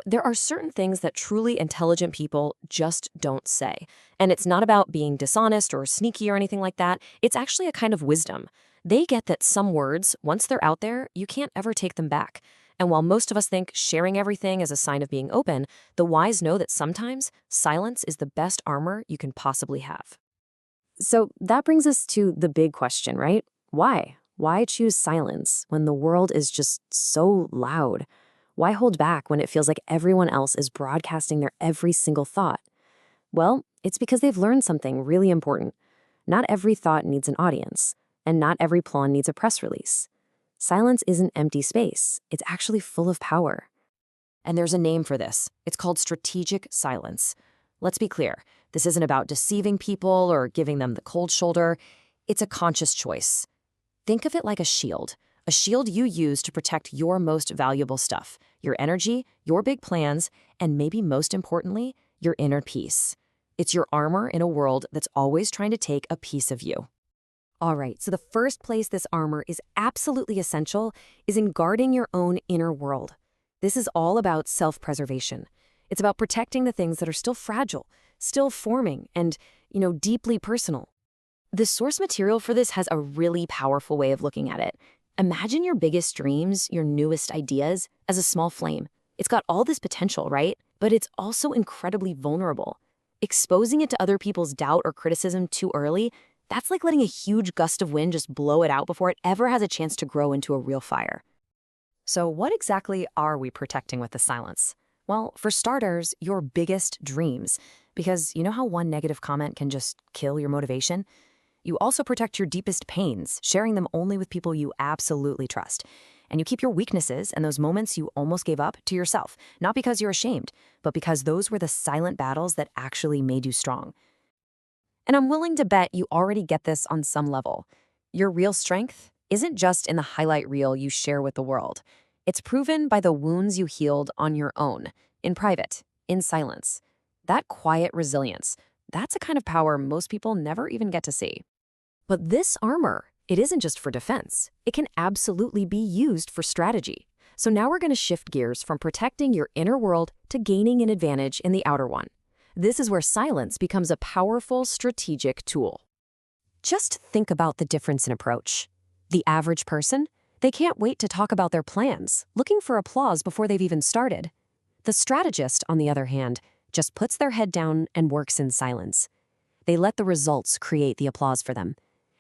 There are certain things that truly intelligent people just don't say. And it's not about being dishonest or sneaky or anything like that. It's actually a kind of wisdom. They get that some words, once they're out there, you can't ever take them back. And while most of us think sharing everything is a sign of being open, the wise know that sometimes silence is the best armor you can possibly have. So that brings us to the big question, right? Why? Why choose silence when the world is just so loud? Why hold back when it feels like everyone else is broadcasting their every single thought? Well, it's because they've learned something really important. Not every thought needs an audience, and not every plan needs a press release. Silence isn't empty space, it's actually full of power. And there's a name for this. It's called strategic silence. Let's be clear, this isn't about deceiving people or giving them the cold shoulder. It's a conscious choice. Think of it like a shield you use to protect your most valuable stuff, your energy, your big plans, and maybe most importantly, your inner peace. It's your armor in a world that's always trying to take a piece of you. All right, so the first place this armor is absolutely essential is in guarding your own inner world. This is all about self-preservation. It's about protecting the things that are still fragile, still forming, and, deeply personal. The source material for this has a really powerful way of looking at it. Imagine your biggest dreams, your newest ideas, as a small flame. It's got all this potential, right? But it's also incredibly vulnerable. Exposing it to other people's doubt or criticism too early, that's like letting a huge gust of wind just blow it out before it ever has a chance to grow into a real fire. So what exactly are we protecting with the silence? Well, for starters, your biggest dreams. Because you know how one negative comment can just kill your motivation? You also protect your deepest pains, sharing them only with people you absolutely trust. And you keep your weaknesses and those moments you almost gave up to yourself, not because you're ashamed, but because those were the silent battles that actually made you strong. And I'm willing to bet you already get this on some level. Your real strength isn't just in the highlight reel you share with the world. It's proven by the wounds you healed on your own, in private, in silence. That quiet resilience, that's a kind of power most people never even get to see. But this armor, it isn't just for defense. It can absolutely be used for strategy. So now we're going to shift gears from protecting your inner world to gaining an advantage in the outer one. This is where silence becomes a powerful strategic tool. Just think about the difference in approach. The average person, they can't wait to talk about their plans, looking for applause before they've even started. The strategist, on the other hand, just puts their head down and works in silence. They let the results create the applause for them.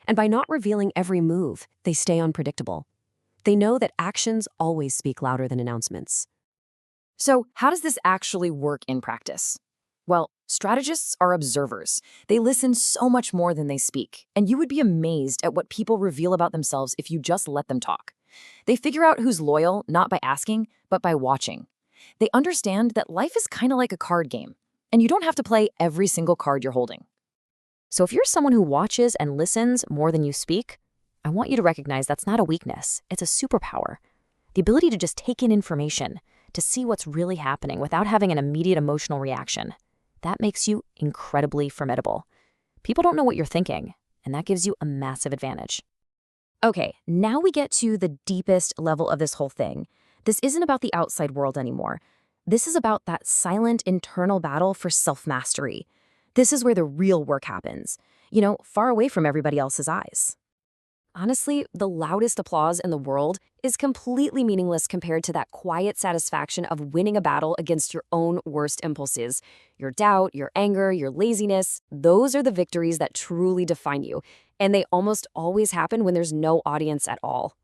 And by not revealing every move, they stay unpredictable. They know that actions always speak louder than announcements. So, how does this actually work in practice? Well, strategists are observers. They listen so much more than they speak, and you would be amazed at what people reveal about themselves if you just let them talk. They figure out who's loyal not by asking, but by watching. They understand that life is kind of like a card game, and you don't have to play every single card you're holding. So if you're someone who watches and listens more than you speak, I want you to recognize that's not a weakness, it's a superpower. The ability to just take in information, to see what's really happening without having an immediate emotional reaction. That makes you incredibly formidable. People don't know what you're thinking, and that gives you a massive advantage. Okay, now we get to the deepest level of this whole thing. This isn't about the outside world anymore. This is about that silent internal battle for self-mastery. This is where the real work happens, far away from everybody else's eyes. Honestly, the loudest applause in the world is completely meaningless compared to that quiet satisfaction of winning a battle against your own worst impulses. Your doubt, your anger, your laziness, those are the victories that truly define you, and they almost always happen when there's no audience at all.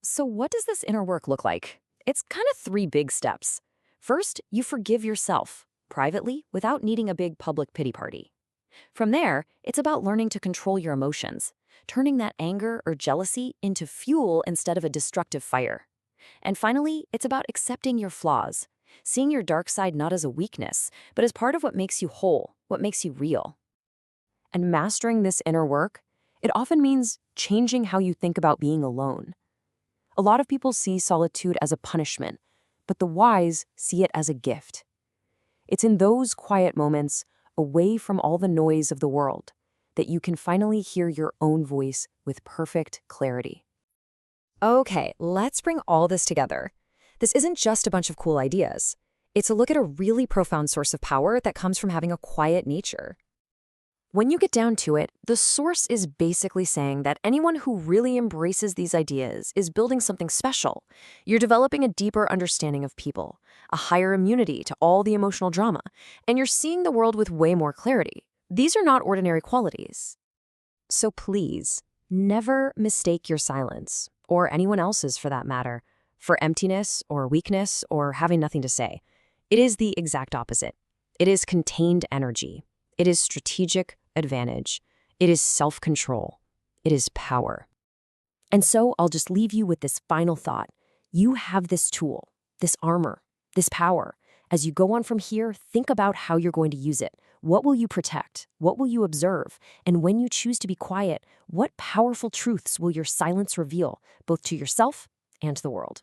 So what does this inner work look like? It's kind of 3 big steps. First, you forgive yourself, privately, without needing a big public pity party. From there, it's about learning to control your emotions, turning that anger or jealousy into fuel instead of a destructive fire. And finally, it's about accepting your flaws, seeing your dark side not as a weakness, but as part of what makes you whole, what makes you real. And mastering this inner work, it often means changing how you think about being alone. A lot of people see solitude as a punishment, but the wise see it as a gift. It's in those quiet moments, away from all the noise of the world, that you can finally hear your own voice with perfect clarity. Okay, let's bring all this together. This isn't just a bunch of cool ideas. It's a look at a really profound source of power that comes from having a quiet nature. When you get down to it, the source is basically saying that anyone who really embraces these ideas is building something special. You're developing a deeper understanding of people, a higher immunity to all the emotional drama, and you're seeing the world with way more clarity. These are not ordinary qualities. So please, never mistake your silence, or anyone else's for that matter, for emptiness or weakness or having nothing to say. It is the exact opposite. It is contained energy. It is strategic advantage. It is self-control. It is power. And so I'll just leave you with this final thought. You have this tool, this armor, this power. As you go on from here, think about how you're going to use it. What will you protect? What will you observe? And when you choose to be quiet, what powerful truths will your silence reveal, both to yourself and to the world?